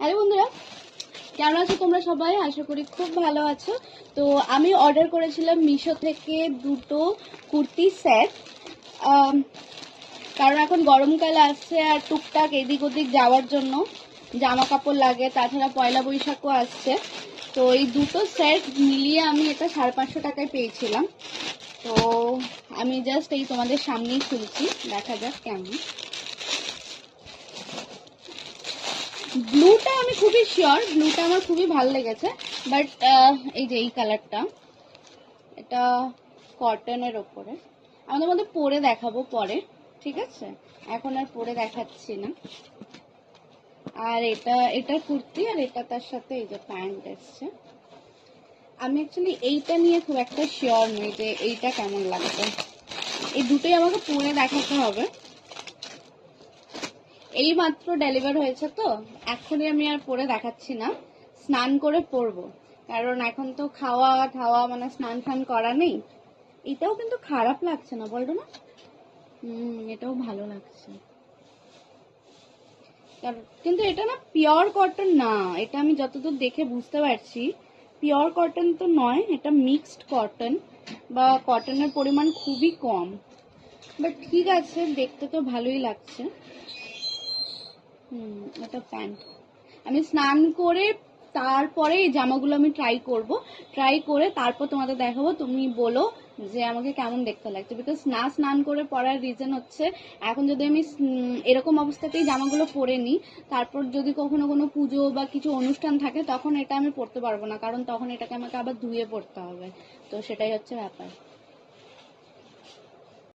Hello বন্ধুরা, কেমন আছো তোমরা সবাই? আশা করি খুব ভালো আছো। তো আমি অর্ডার করেছিলাম মিশো থেকে দুটো কুর্তি সেট, কারণ এখন গরমকাল আসছে আর টুকটাক এদিক ওদিক যাওয়ার জন্য জামা কাপড় লাগে, তাছাড়া পয়লা বৈশাখও আসছে। তো এই দুটো সেট মিলিয়ে আমি এটা 550 টাকায় পেয়েছিলাম। তো আমি জাস্ট এই তোমাদের সামনেই খুলছি, দেখা যাক কেমন। ব্লুটা আমি খুবই শিওর, ব্লুটা আমার খুবই ভালো লেগেছে। বাট এই যে এই কালারটা, এটা কটনের ওপরে, আমাদের মধ্যে পরে দেখাবো পরে, ঠিক আছে? এখন আর পরে দেখাচ্ছি না। আর এটা কুর্তি, আর এটা তার সাথে এই যে প্যান্ট এসছে। আমি অ্যাকচুয়ালি এইটা নিয়ে খুব একটা শিওর নই যে এইটা কেমন লাগবে। এই দুটোই আমাকে পরে দেখাতে হবে। এই মাত্র ডেলিভার হয়েছে, তো এখনই আমি আর পরে দেখাচ্ছি না, স্নান করে পরবো। কারণ এখন তো খাওয়া ঠাওয়া মানে স্নান ফান করা নেই। এটাও কিন্তু খারাপ লাগছে না, বলতো না? এটাও ভালো লাগছে। কিন্তু এটা না পিওর কটন না, এটা আমি যতদূর দেখে বুঝতে পারছি পিওর কটন তো নয়, এটা মিক্সড কটন বা কটনের পরিমাণ খুবই কম। বাট ঠিক আছে, দেখতে তো ভালোই লাগছে। এটা প্যান্ট। আমি স্নান করে তারপরে এই জামাগুলো আমি ট্রাই করে তারপর তোমাদের দেখাবো, তুমি বলো যে আমাকে কেমন দেখতে লাগছে। বিকজ না স্নান করে পরার রিজন হচ্ছে, এখন যদি আমি এরকম অবস্থাতেই জামাগুলো পরে নিই, তারপর যদি কখনো কোনো পুজো বা কিছু অনুষ্ঠান থাকে তখন এটা আমি পরতে পারবো না, কারণ তখন এটাকে আমাকে আবার ধুয়ে পরতে হবে। তো সেটাই হচ্ছে ব্যাপার।